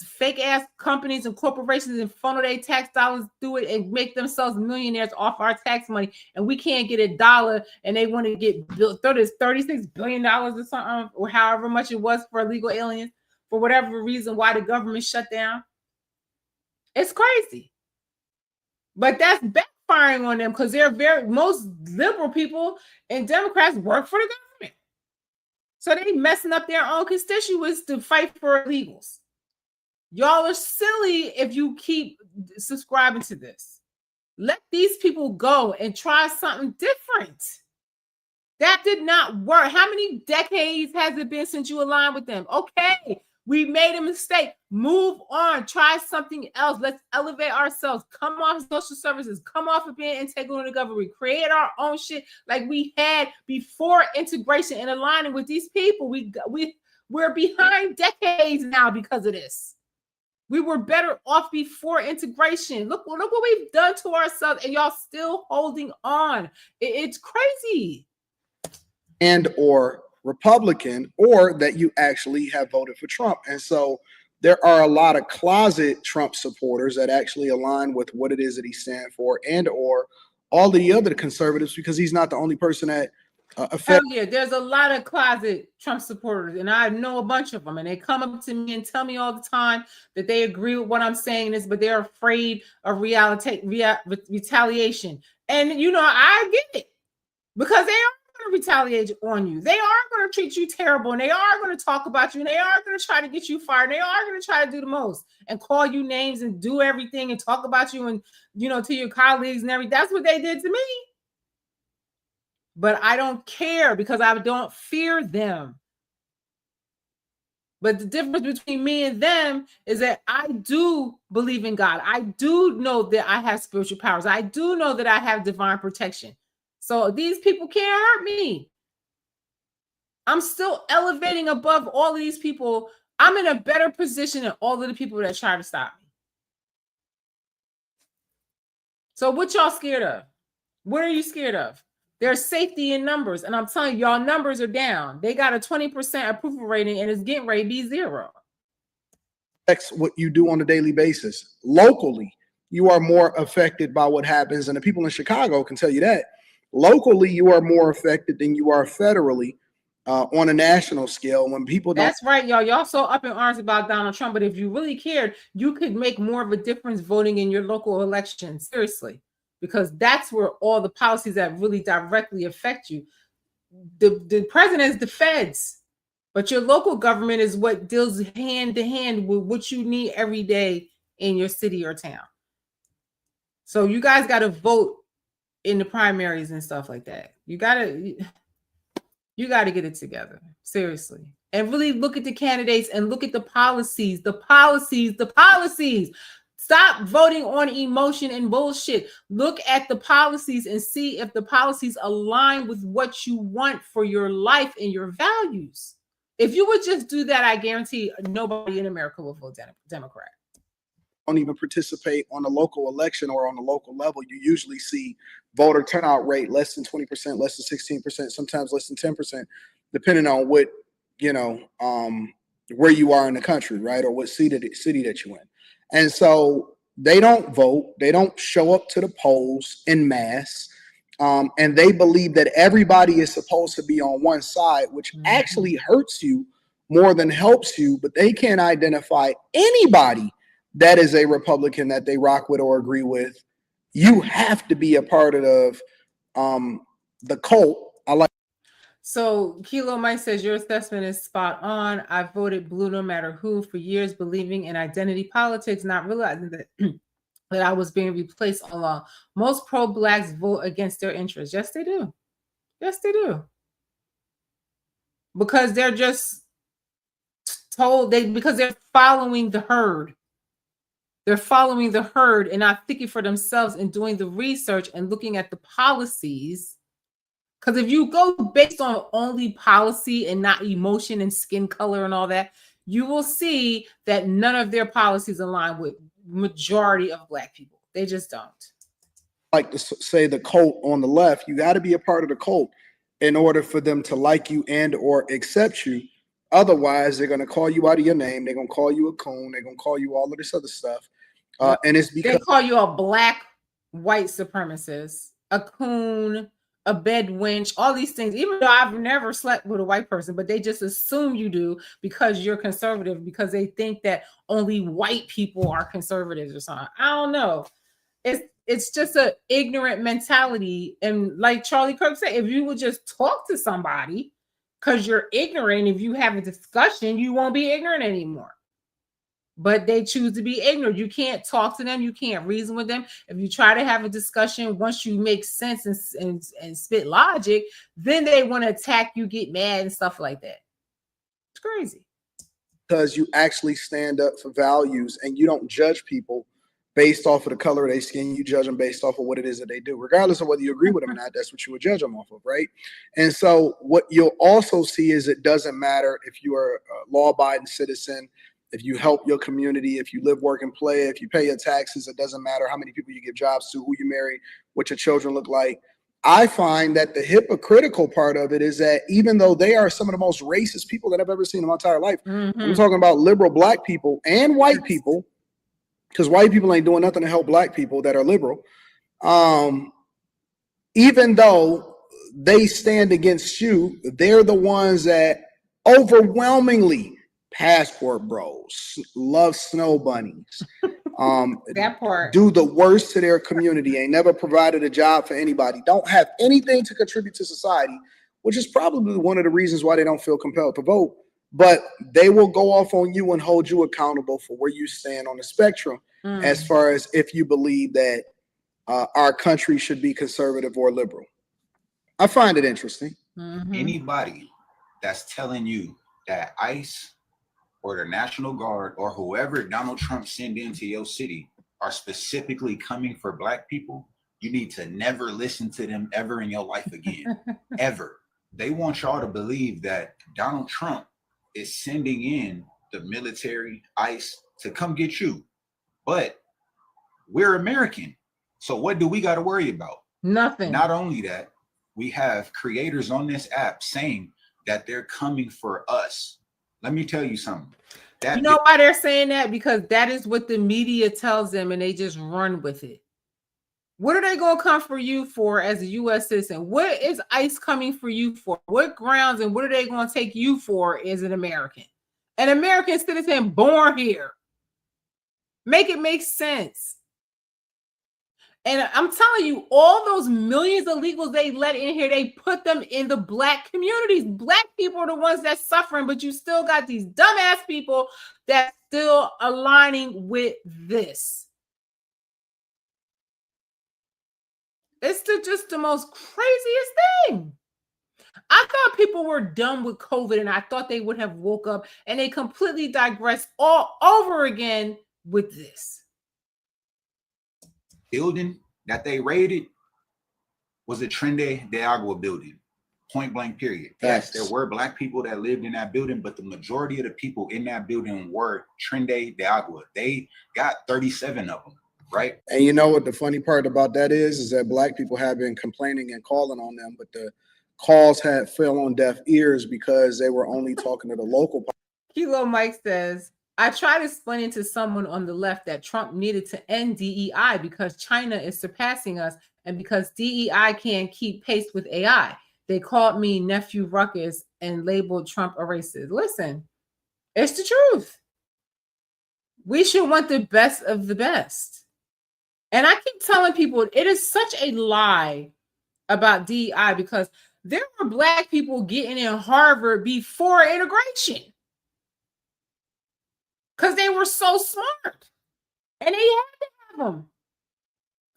fake ass companies and corporations and funnel their tax dollars through it and make themselves millionaires off our tax money. And we can't get a dollar, and they want to get $36 billion or something, or however much it was for illegal aliens, for whatever reason why the government shut down. It's crazy. But that's backfiring on them because most liberal people and Democrats work for the government. So they messing up their own constituents to fight for illegals. Y'all are silly if you keep subscribing to this. Let these people go and try something different. That did not work. How many decades has it been since you aligned with them? Okay, we made a mistake. Move on. Try something else. Let's elevate ourselves. Come off social services. Come off of being integral in the government. Create our own shit like we had before integration and aligning with these people. We're behind decades now because of this. We were better off before integration. Look what we've done to ourselves, and y'all still holding on. It's crazy. And or Republican, or that you actually have voted for Trump. And so there are a lot of closet Trump supporters that actually align with what it is that he stands for, and or all the other conservatives, because he's not the only person that Hell yeah, there's a lot of closet Trump supporters, and I know a bunch of them, and they come up to me and tell me all the time that they agree with what I'm saying but they're afraid of retaliation. And you know, I get it, because they are going to retaliate on you. They are going to treat you terrible, and they are going to talk about you, and they are going to try to get you fired. They are going to try to do the most and call you names and do everything and talk about you and, you know, to your colleagues and everything. That's what they did to me. But I don't care because I don't fear them. But the difference between me and them is that I do believe in God. I do know that I have spiritual powers. I do know that I have divine protection. So these people can't hurt me. I'm still elevating above all of these people. I'm in a better position than all of the people that try to stop me. So what y'all scared of? What are you scared of? There's safety in numbers. And I'm telling you, y'all numbers are down. They got a 20% approval rating, and it's getting ready to be 0. That's what you do on a daily basis. Locally, you are more affected by what happens. And the people in Chicago can tell you that. Locally, you are more affected than you are federally on a national scale. When people don't. That's right, y'all. Y'all so up in arms about Donald Trump. But if you really cared, you could make more of a difference voting in your local election. Seriously. Because that's where all the policies that really directly affect you. The president is the feds, but your local government is what deals hand to hand with what you need every day in your city or town. So you guys got to vote in the primaries and stuff like that. You got to get it together, seriously. And really look at the candidates and look at the policies. Stop voting on emotion and bullshit. Look at the policies and see if the policies align with what you want for your life and your values. If you would just do that, I guarantee nobody in America will vote Democrat. Don't even participate on a local election or on a local level. You usually see voter turnout rate less than 20%, less than 16%, sometimes less than 10%, depending on what, where you are in the country, right? Or what city that you're in. And so they don't vote. They don't show up to the polls en masse. And they believe that everybody is supposed to be on one side, which actually hurts you more than helps you. But they can't identify anybody that is a Republican that they rock with or agree with. You have to be a part of the cult. So Kilo Mike says your assessment is spot on. I voted blue no matter who for years, believing in identity politics, not realizing that that I was being replaced along. Most pro-blacks vote against their interests. Yes, they do. Yes, they do. Because they're just told because they're following the herd. They're following the herd and not thinking for themselves and doing the research and looking at the policies. Because if you go based on only policy and not emotion and skin color and all that, you will see that none of their policies align with majority of Black people. They just don't. Like to say the cult on the left, you got to be a part of the cult in order for them to like you and or accept you. Otherwise, they're going to call you out of your name. They're going to call you a coon. They're going to call you all of this other stuff. And it's because they call you a black white supremacist, a coon, a bed wench, all these things, even though I've never slept with a white person, but they just assume you do because you're conservative, because they think that only white people are conservatives or something. I don't know. It's just an ignorant mentality. And like Charlie Kirk said, if you would just talk to somebody because you're ignorant, if you have a discussion, you won't be ignorant anymore. But they choose to be ignorant. You can't talk to them. You can't reason with them. If you try to have a discussion, once you make sense and spit logic, then they want to attack you, get mad and stuff like that. It's crazy. Because you actually stand up for values and you don't judge people based off of the color of their skin. You judge them based off of what it is that they do. Regardless of whether you agree with them or not, that's what you would judge them off of, right? And so what you'll also see is it doesn't matter if you are a law-abiding citizen, if you help your community, if you live, work, and play, if you pay your taxes, it doesn't matter how many people you give jobs to, who you marry, what your children look like. I find that the hypocritical part of it is that even though they are some of the most racist people that I've ever seen in my entire life, I'm talking about liberal Black people and white people, because white people ain't doing nothing to help Black people that are liberal. Even though they stand against you, they're the ones that overwhelmingly passport bros, love snow bunnies, that part, do the worst to their community, ain't never provided a job for anybody, don't have anything to contribute to society, which is probably one of the reasons why they don't feel compelled to vote. But they will go off on you and hold you accountable for where you stand on the spectrum as far as if you believe that our country should be conservative or liberal. I find it interesting. Anybody that's telling you that ICE or the National Guard or whoever Donald Trump sent into your city are specifically coming for Black people, you need to never listen to them ever in your life again. Ever. They want y'all to believe that Donald Trump is sending in the military, ICE, to come get you. But we're American. So what do we got to worry about? Nothing. Not only that, we have creators on this app saying that they're coming for us. Let me tell you something. You know why they're saying that? Because that is what the media tells them and they just run with it. What are they going to come for you for as a U.S. citizen? What is ICE coming for you for? What grounds and what are they going to take you for as an American? An American citizen born here. Make it make sense. And I'm telling you, all those millions of illegals they let in here, they put them in the Black communities. Black people are the ones that's suffering, but you still got these dumbass people that still aligning with this. It's just the most craziest thing. I thought people were done with COVID and I thought they would have woke up, and they completely digressed all over again with this. Building that they raided was a Trende de Agua building, point blank period. Yes, there were Black people that lived in that building, but the majority of the people in that building were Trende de Agua. They got 37 of them, right? And you know what the funny part about that is that Black people have been complaining and calling on them, but the calls had fell on deaf ears because they were only talking to the local. Kilo Mike says, I tried explaining to someone on the left that Trump needed to end DEI because China is surpassing us and because DEI can't keep pace with AI. They called me Nephew Ruckus and labeled Trump a racist. Listen, it's the truth. We should want the best of the best. And I keep telling people it is such a lie about DEI because There were Black people getting in Harvard before integration because they were so smart, and they had to have them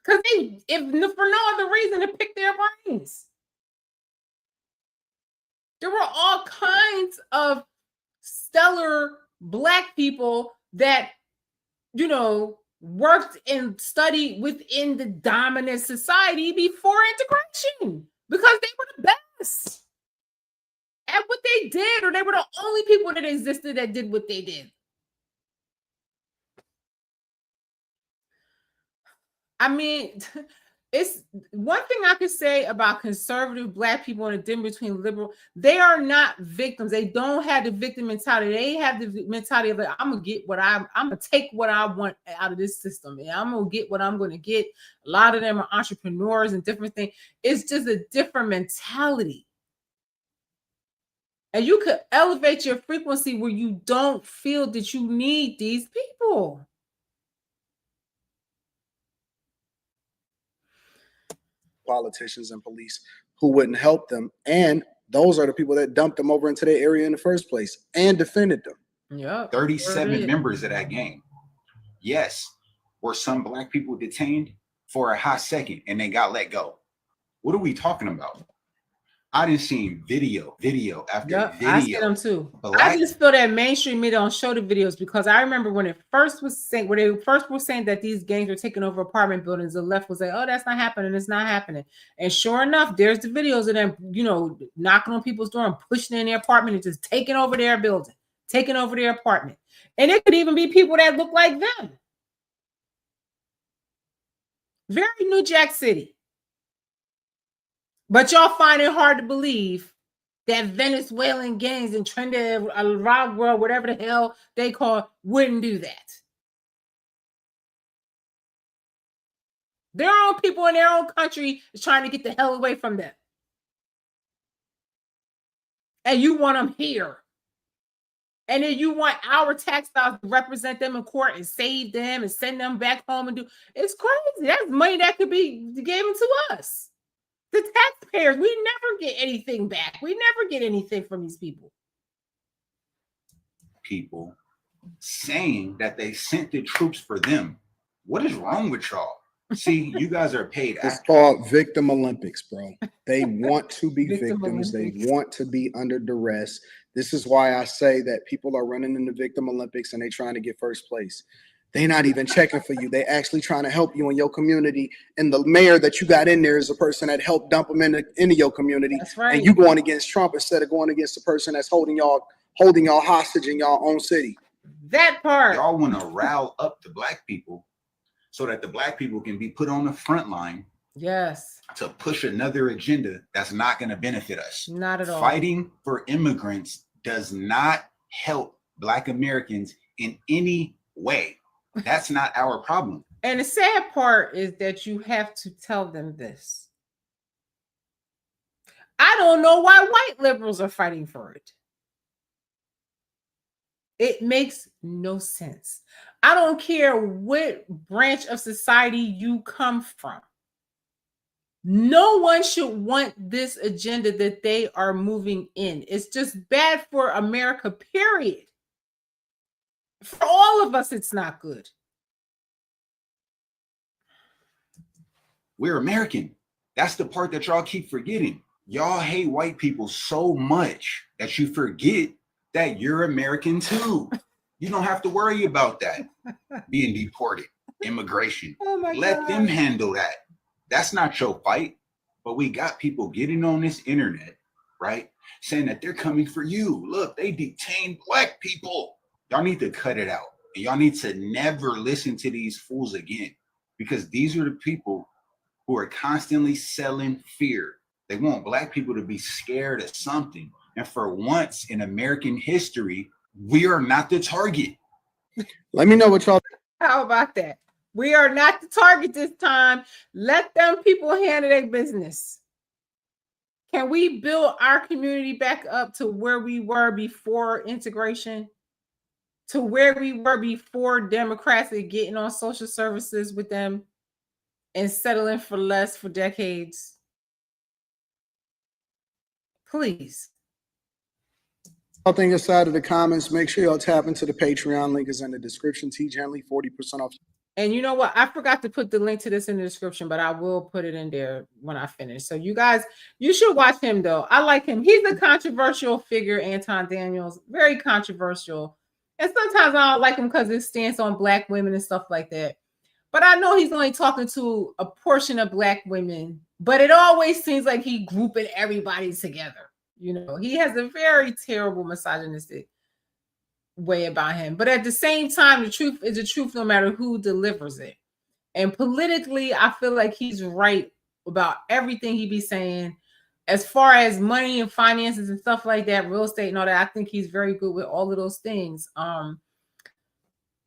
because they, if for no other reason, to pick their brains. There were all kinds of stellar Black people that, you know, worked and studied within the dominant society before integration because they were the best at what they did, or they were the only people that existed that did what they did. I mean, it's one thing I could say about conservative Black people and the difference between liberal. They are not victims. They don't have the victim mentality. They have the mentality of like, I'm gonna get what I'm gonna take what I want out of this system, and I'm gonna get what I'm gonna get. A lot of them are entrepreneurs and different things. It's just a different mentality. And you could elevate your frequency where you don't feel that you need these people. Politicians and police who wouldn't help them, and those are the people that dumped them over into their area in the first place and defended them. Yeah, 37 members of that gang. Yes, were some Black people detained for a hot second and they got let go? What are we talking about? I didn't see video after video. I see them too. I just feel that mainstream media don't show the videos, because I remember when it first was saying, when they first were saying that these gangs were taking over apartment buildings, the left was like, "Oh, that's not happening. It's not happening." And sure enough, there's the videos of them, you know, knocking on people's door and pushing in their apartment and just taking over their building, taking over their apartment. And it could even be people that look like them. Very New Jack City. But y'all find it hard to believe that Venezuelan gangs and Trinidad, whatever the hell they call, wouldn't do that. Their own people in their own country is trying to get the hell away from them. And you want them here. And then you want our tax dollars to represent them in court and save them and send them back home and do. It's crazy. That's money that could be given to us. The taxpayers, we never get anything back. We never get anything from these people. People saying that they sent the troops for them. What is wrong with y'all? See, you guys are paid. It's called Victim Olympics, bro. They want to be victims. Olympics. They want to be under duress. This is why I say that people are running in the Victim Olympics and they trying to get first place. They're not even checking for you. They actually trying to help you in your community. And the mayor that you got in there is a person that helped dump them into your community. That's right. And you going against Trump instead of going against the person that's holding y'all hostage in y'all own city. That part. Y'all want to rile up the Black people so that the Black people can be put on the front line. Yes. To push another agenda that's not going to benefit us. Not at all. Fighting for immigrants does not help Black Americans in any way. That's not our problem. And the sad part is that you have to tell them this. I don't know why white liberals are fighting for it. It makes no sense. I don't care what branch of society you come from. No one should want this agenda that they are moving in. It's just bad for America, period. For all of us, it's not good. We're American. That's the part that y'all keep forgetting. Y'all hate white people so much that you forget that you're American too. You don't have to worry about that. Being deported, immigration. Oh my Let God. them handle that. That's not your fight. But we got people getting on this internet, right? Saying that they're coming for you. Look, they detained Black people. Y'all need to cut it out. And y'all need to never listen to these fools again. Because these are the people who are constantly selling fear. They want Black people to be scared of something. And for once in American history, we are not the target. Let me know what y'all. How about that? We are not the target this time. Let them people handle their business. Can we build our community back up to where we were before integration? To where we were before Democrats are getting on social services with them and settling for less for decades? Please. I think aside of the comments, make sure y'all tap into the Patreon. Link is in the description. T Gently, 40% off. And you know what? I forgot to put the link to this in the description, but I will put it in there when I finish. So you guys, you should watch him though. I like him. He's a controversial figure, Anton Daniels, very controversial. And sometimes I don't like him because his stance on Black women and stuff like that. But I know he's only talking to a portion of Black women, but it always seems like he grouping everybody together. You know, he has a very terrible misogynistic way about him. But at the same time, the truth is the truth no matter who delivers it. And politically, I feel like he's right about everything he be saying. As far as money and finances and stuff like that, real estate and all that, I think he's very good with all of those things.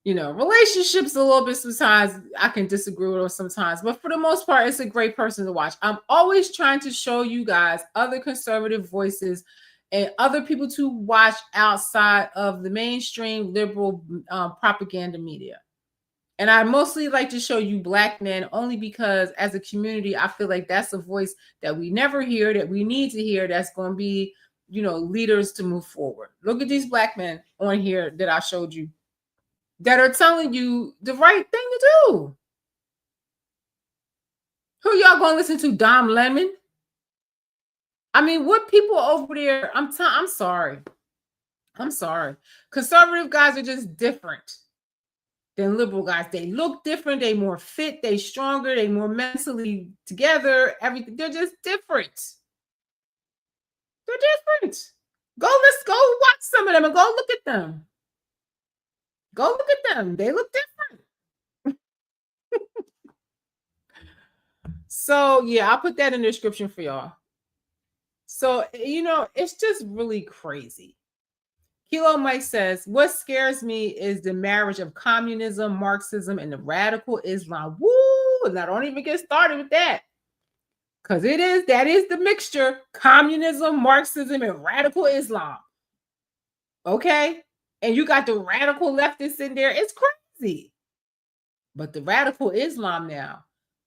You know, relationships a little bit sometimes I can disagree with them sometimes, but for the most part, it's a great person to watch. I'm always trying to show you guys other conservative voices and other people to watch outside of the mainstream liberal propaganda media. And I mostly like to show you Black men only because as a community, I feel like that's a voice that we never hear, that we need to hear, that's going to be, you know, leaders to move forward. Look at these Black men on here that I showed you that are telling you the right thing to do. Who y'all going to listen to? Dom Lemon? I mean, what people over there, I'm sorry. I'm sorry. Conservative guys are just different than liberal guys. They look different. They more fit. They stronger. They more mentally together. Everything. They're just different. They're different. Let's go watch some of them and go look at them. Go look at them. They look different. So, yeah, I'll put that in the description for y'all. So, you know, it's just really crazy. Kilo Mike says, what scares me is the marriage of communism, Marxism, and the radical Islam. Woo! And I don't even get started with that. Because that is the mixture. Communism, Marxism, and radical Islam. Okay? And you got the radical leftists in there. It's crazy. But the radical Islam now,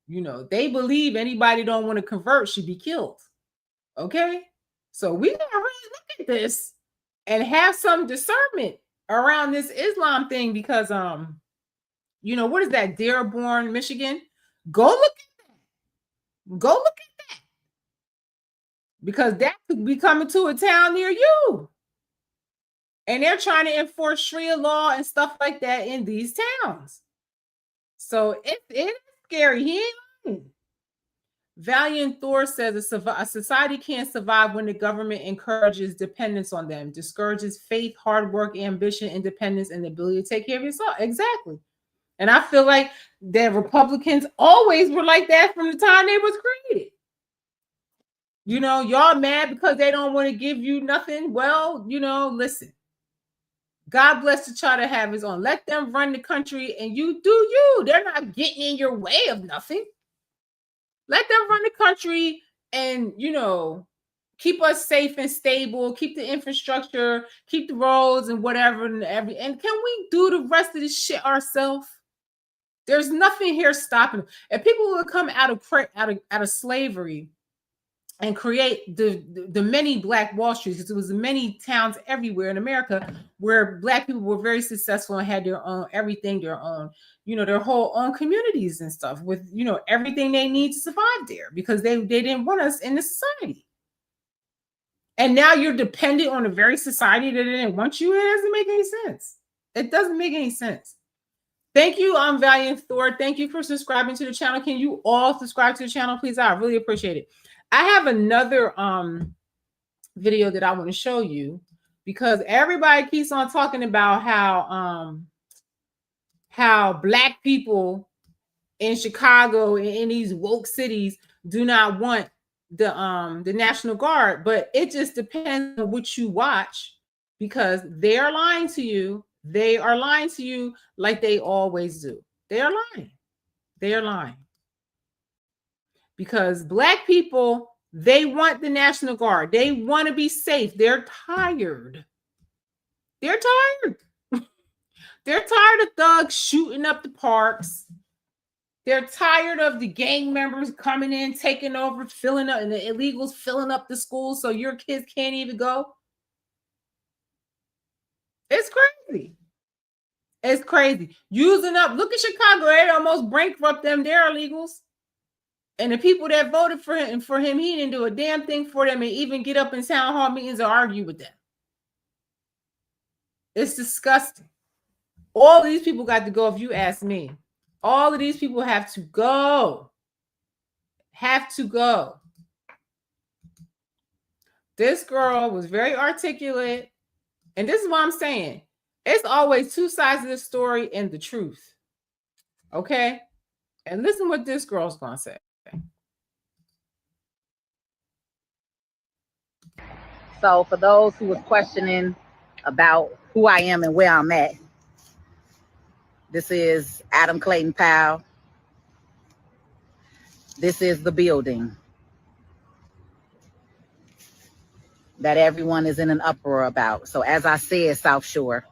you know, they believe anybody don't want to convert should be killed. Okay? So we gotta really look at this and have some discernment around this Islam thing because you know, what is that? Dearborn, Michigan? Go look at that. Go look at that. Because that could be coming to a town near you. And they're trying to enforce Sharia law and stuff like that in these towns. So it's scary. He ain't lying. Valiant Thor says a society can't survive when the government encourages dependence on them, discourages faith, hard work, ambition, independence, and the ability to take care of yourself. Exactly. And I feel like the Republicans always were like that from the time they was created. You know, y'all mad because they don't want to give you nothing. Well, you know, listen. God bless the child to have his own. Let them run the country and you do you. They're not getting in your way of nothing. Let them run the country and, you know, keep us safe and stable, keep the infrastructure, keep the roads and whatever and and can we do the rest of this shit ourselves? There's nothing here stopping them. If people would come out of slavery and create the many Black Wall Streets, because it was many towns everywhere in America where Black people were very successful and had their own everything, their own, you know, their whole own communities and stuff with, you know, everything they need to survive there because they didn't want us in the society. And now you're dependent on a very society that didn't want you. It doesn't make any sense. It doesn't make any sense. Thank you, Valiant Thor. Thank you for subscribing to the channel. Can you all subscribe to the channel, please? I really appreciate it. I have another video that I want to show you because everybody keeps on talking about how Black people in Chicago and in these woke cities do not want the National Guard, but it just depends on what you watch because they are lying to you. They are lying to you like they always do. They are lying. They are lying. Because Black people, they want the National Guard. They want to be safe. They're tired. They're tired. They're tired of thugs shooting up the parks. They're tired of the gang members coming in, taking over, filling up, and the illegals filling up the schools so your kids can't even go. It's crazy. It's crazy. Using up, look at Chicago. They almost bankrupt them. They're illegals. And the people that voted for him, he didn't do a damn thing for them and even get up in town hall meetings or argue with them. It's disgusting. All of these people got to go, if you ask me. All of these people have to go. Have to go. This girl was very articulate. And this is what I'm saying. It's always two sides of the story and the truth. Okay? And listen what this girl's going to say. So for those who was questioning about who I am and where I'm at, this is Adam Clayton Powell. This is the building that everyone is in an uproar about. So as I said, South Shore,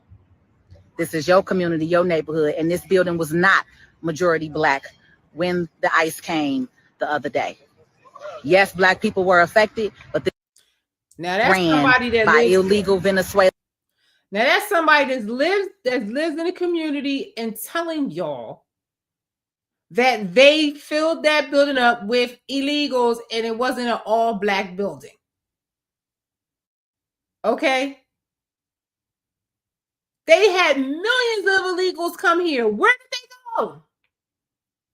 this is your community, your neighborhood, and this building was not majority Black when the ICE came the other day. Yes, Black people were affected, but this now that's somebody that by lives illegal Venezuela. Now that's somebody that lives in a community and telling y'all that they filled that building up with illegals and it wasn't an all Black building. Okay? They had millions of illegals come here. Where did they go?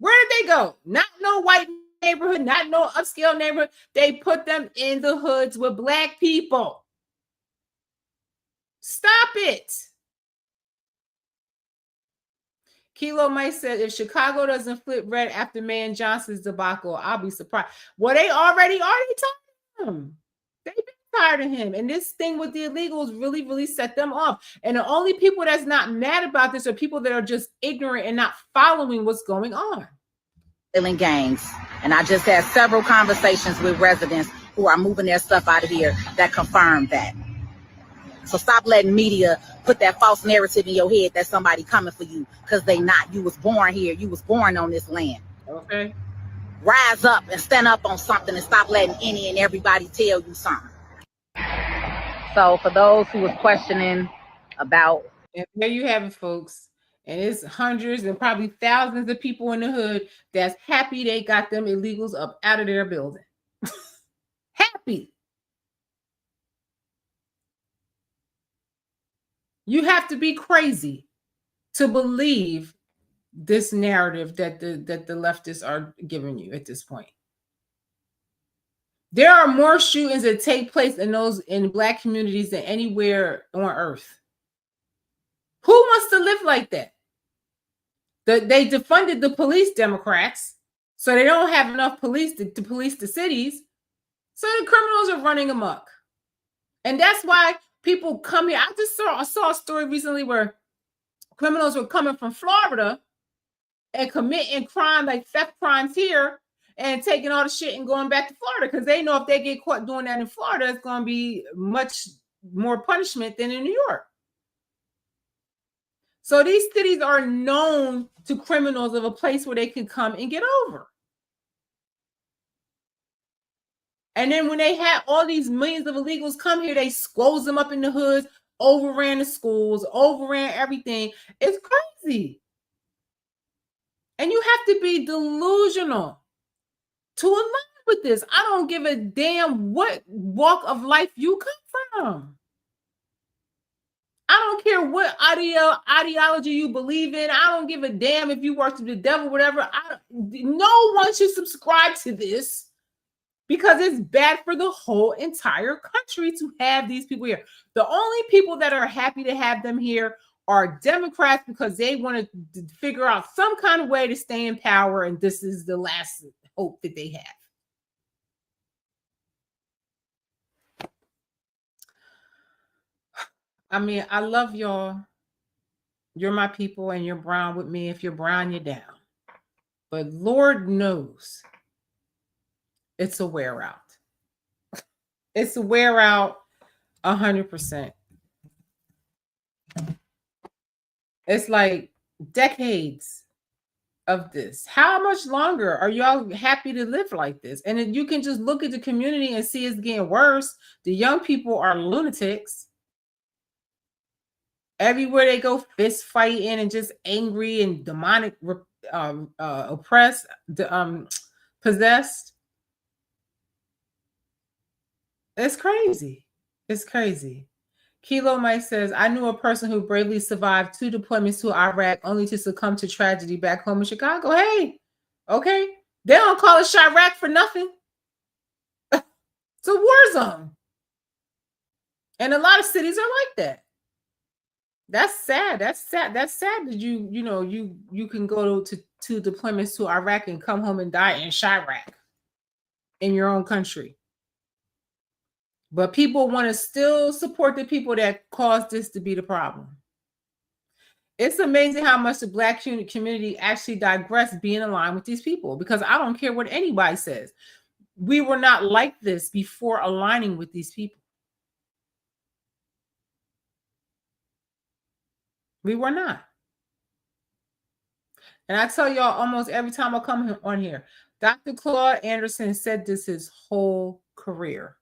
Where did they go? Not no white neighborhood, not no upscale neighborhood. They put them in the hoods with Black people. Stop it. Kilo Mike said, if Chicago doesn't flip red after Man Johnson's debacle, I'll be surprised. Well, they already told him. They've been tired of him. And this thing with the illegals really, really set them off. And the only people that's not mad about this are people that are just ignorant and not following what's going on. In gangs. And I just had several conversations with residents who are moving their stuff out of here that confirm that. So stop letting media put that false narrative in your head that somebody coming for you, because they not. You was born here. You was born on this land. Okay. Rise up and stand up on something and stop letting any and everybody tell you something. So for those who was questioning about... And there you have it, folks. And it's hundreds and probably thousands of people in the hood that's happy they got them illegals up out of their building. Happy. You have to be crazy to believe this narrative that the leftists are giving you at this point. There are more shootings that take place in Black communities than anywhere on earth. Who wants to live like that? They defunded the police, Democrats, so they don't have enough police to police the cities. So the criminals are running amok. And that's why people come here. I saw a story recently where criminals were coming from Florida and committing crime like theft crimes here and taking all the shit and going back to Florida because they know if they get caught doing that in Florida, it's going to be much more punishment than in New York. So these cities are known to criminals of a place where they can come and get over. And then when they had all these millions of illegals come here, they squoze them up in the hoods, overran the schools, overran everything. It's crazy. And you have to be delusional to align with this. I don't give a damn what walk of life you come from. I don't care what ideology you believe in. I don't give a damn if you work with the devil, whatever. No one should subscribe to this because it's bad for the whole entire country to have these people here. The only people that are happy to have them here are Democrats because they want to figure out some kind of way to stay in power, and this is the last hope that they have. I mean, I love y'all. You're my people and you're brown with me. If you're brown, you're down. But Lord knows it's a wear out. It's a wear out 100%. It's like decades of this? How much longer are y'all happy to live like this? And then you can just look at the community and see it's getting worse. The young people are lunatics. Everywhere they go, fist fighting and just angry and demonic, oppressed, possessed. It's crazy. It's crazy. Kilo Mike says, I knew a person who bravely survived 2 deployments to Iraq only to succumb to tragedy back home in Chicago. Hey, okay. They don't call it Chirac for nothing. It's a war zone. And a lot of cities are like that. That's sad. That's sad. That's sad that you can go to 2 deployments to Iraq and come home and die in Chirac in your own country. But people want to still support the people that caused this to be the problem. It's amazing how much the Black community actually digressed being aligned with these people, because I don't care what anybody says. We were not like this before aligning with these people. We were not. And I tell y'all almost every time I come on here, Dr. Claude Anderson said this his whole career,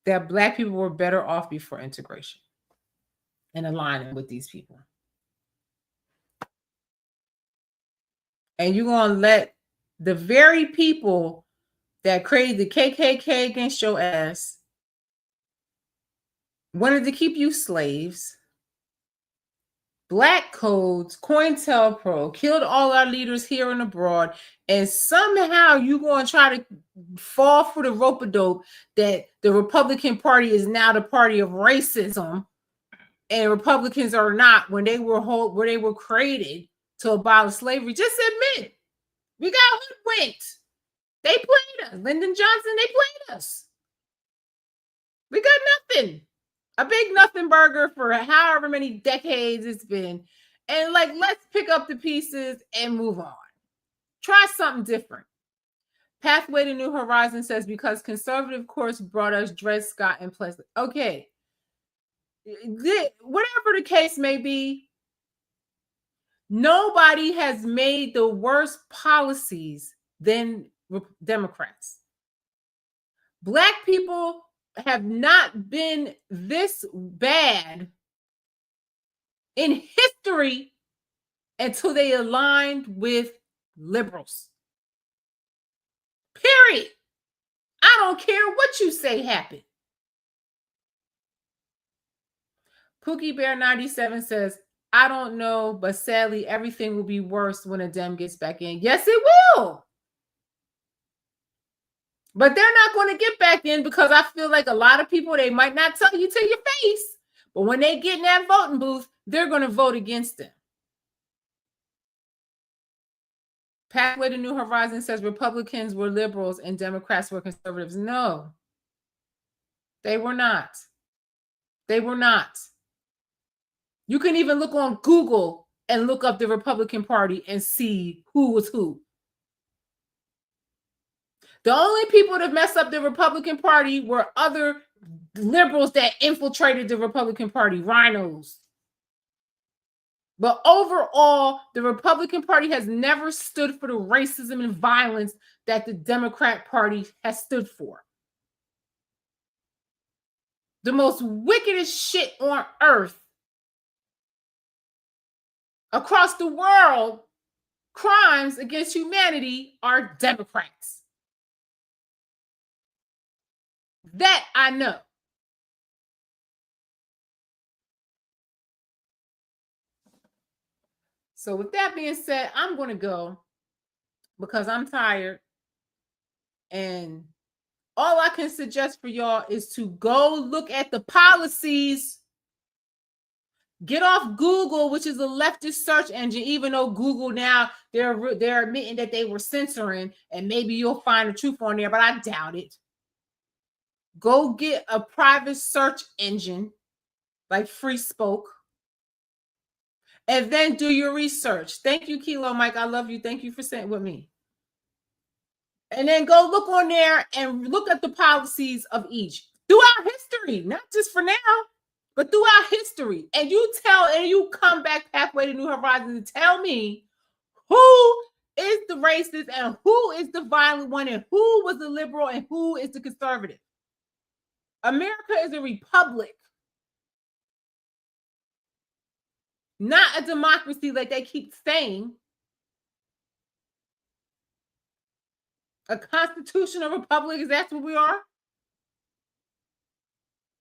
that Black people were better off before integration and aligning with these people. And you're going to let the very people that created the KKK against your ass, wanted to keep you slaves, Black codes, COINTELPRO, killed all our leaders here and abroad, and somehow you're going to try to fall for the rope-a-dope that the Republican Party is now the party of racism, and Republicans are not, when they were created to abolish slavery. Just admit, we got hoodwinked. They played us. Lyndon Johnson, they played us. We got nothing. A big nothing burger for however many decades it's been. And let's pick up the pieces and move on. Try something different. Pathway to New Horizons says, because conservative course brought us Dred Scott and Pleasant. Okay. Whatever the case may be, nobody has made the worst policies than Democrats. Black people have not been this bad in history until they aligned with liberals. Period. I don't care what you say happened. Pookie Bear 97 says, I don't know, but sadly, everything will be worse when a Dem gets back in. Yes, it will. But they're not going to get back in, because I feel like a lot of people, they might not tell you to your face, but when they get in that voting booth, they're going to vote against them. Pathway to New Horizons says Republicans were liberals and Democrats were conservatives. No, they were not. They were not. You can even look on Google and look up the Republican Party and see who was who. The only people that messed up the Republican Party were other liberals that infiltrated the Republican Party, rhinos. But overall, the Republican Party has never stood for the racism and violence that the Democrat Party has stood for. The most wickedest shit on earth across the world, crimes against humanity, are Democrats. That I know. So with that being said, I'm going to go because I'm tired. And all I can suggest for y'all is to go look at the policies. Get off Google, which is a leftist search engine, even though Google now, they're admitting that they were censoring, and maybe you'll find the truth on there, but I doubt it. Go get a private search engine like Free Spoke, and then do your research. Thank you, Kilo Mike. I love you. Thank you for sitting with me. And then go look on there and look at the policies of each throughout history, not just for now. But throughout history, and you come back halfway to New Horizons and tell me who is the racist and who is the violent one and who was the liberal and who is the conservative. America is a republic, not a democracy like they keep saying. A constitutional republic, is that what we are?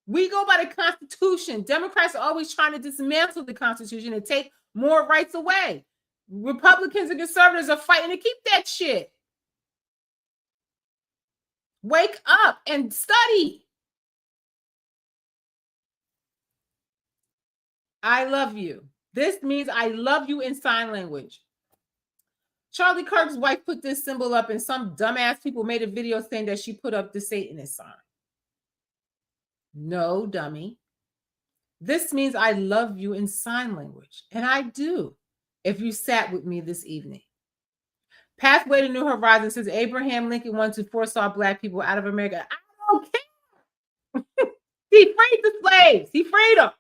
We go by the Constitution. Democrats are always trying to dismantle the Constitution and take more rights away. Republicans and conservatives are fighting to keep that shit. Wake up and study. I love you. This means I love you in sign language. Charlie Kirk's wife put this symbol up, and some dumbass people made a video saying that she put up the Satanist sign. No, dummy. This means I love you in sign language, and I do if you sat with me this evening. Pathway to New Horizons says Abraham Lincoln wanted to force all Black people out of America. I don't care. He freed the slaves. He freed them.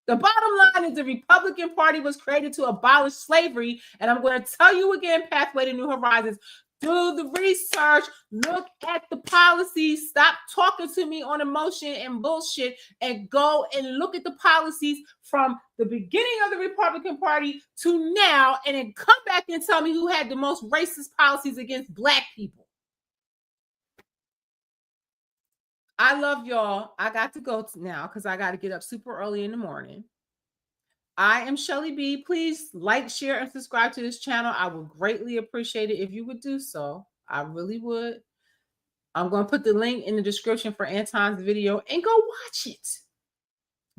The bottom line is the Republican Party was created to abolish slavery. And I'm going to tell you again, Pathway to New Horizons, do the research, look at the policies, stop talking to me on emotion and bullshit, and go and look at the policies from the beginning of the Republican Party to now, and then come back and tell me who had the most racist policies against Black people. I love y'all. I got to go now because I got to get up super early in the morning. I am Shelly B. Please like, share, and subscribe to this channel. I would greatly appreciate it if you would do so. I really would. I'm going to put the link in the description for Anton's video and go watch it.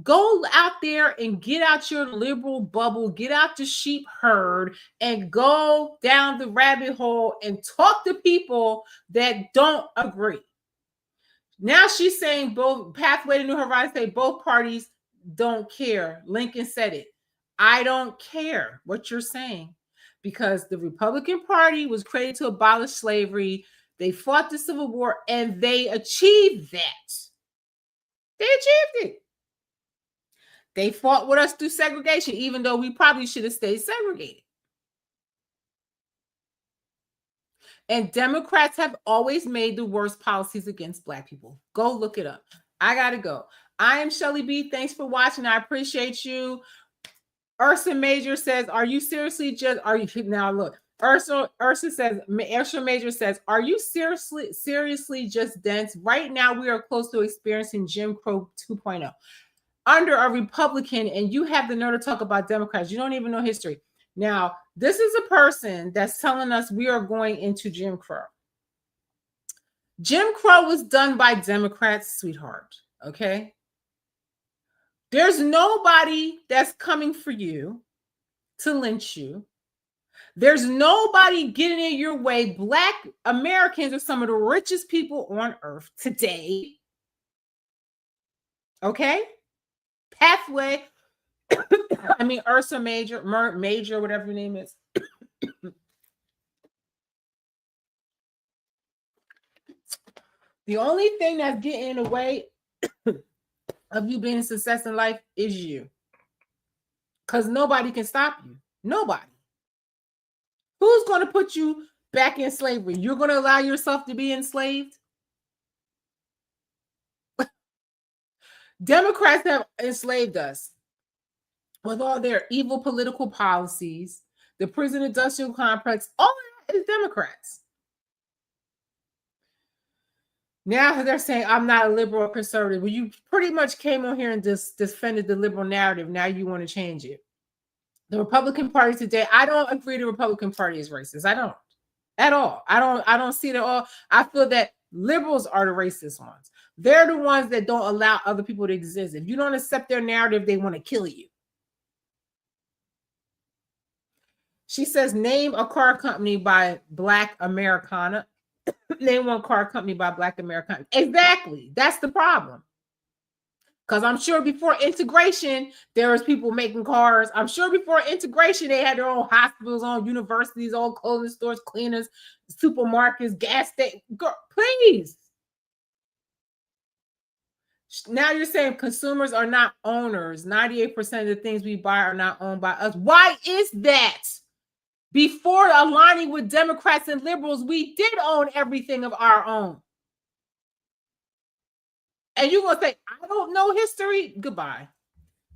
Go out there and get out your liberal bubble, get out the sheep herd, and go down the rabbit hole and talk to people that don't agree. Now she's saying both Pathway to New Horizons say both parties don't care. Lincoln said it. I don't care what you're saying because the Republican Party was created to abolish slavery. They fought the Civil War and they achieved that. They achieved it. They fought with us through segregation, even though we probably should have stayed segregated. And Democrats have always made the worst policies against Black people. Go look it up. I got to go. I am Shelly B. Thanks for watching. I appreciate you. Ursa Major says, are you seriously just, are you, now look, Ursa Major says, are you seriously just dense? Right now, we are close to experiencing Jim Crow 2.0 under a Republican, and you have the nerve to talk about Democrats. You don't even know history. Now, this is a person that's telling us we are going into Jim Crow. Jim Crow was done by Democrats, sweetheart, okay? There's nobody that's coming for you to lynch you. There's nobody getting in your way. Black Americans are some of the richest people on earth today. Okay? Pathway, Ursa Major, whatever your name is. The only thing that's getting in the way of you being a success in life is you. Because nobody can stop you. Nobody. Who's going to put you back in slavery? You're going to allow yourself to be enslaved? Democrats have enslaved us with all their evil political policies, the prison industrial complex. All of that is Democrats. Now they're saying I'm not a liberal or conservative. Well, you pretty much came on here and just defended the liberal narrative. Now you want to change it. The Republican Party today, I don't agree the Republican Party is racist. I don't at all. I don't see it at all. I feel that liberals are the racist ones. They're the ones that don't allow other people to exist. If you don't accept their narrative, they want to kill you. She says, name a car company by Black Americana. Name one car company by Black Americana. Exactly. That's the problem. Because I'm sure before integration, there was people making cars. I'm sure before integration, they had their own hospitals, own universities, own clothing stores, cleaners, supermarkets, gas stations. Girl, please. Now you're saying consumers are not owners. 98% of the things we buy are not owned by us. Why is that? Before aligning with Democrats and liberals, we did own everything of our own. And you're going to say, I don't know history? Goodbye.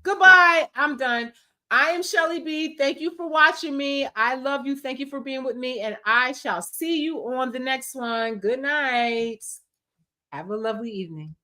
Goodbye. I'm done. I am Shelly B. Thank you for watching me. I love you. Thank you for being with me. And I shall see you on the next one. Good night. Have a lovely evening.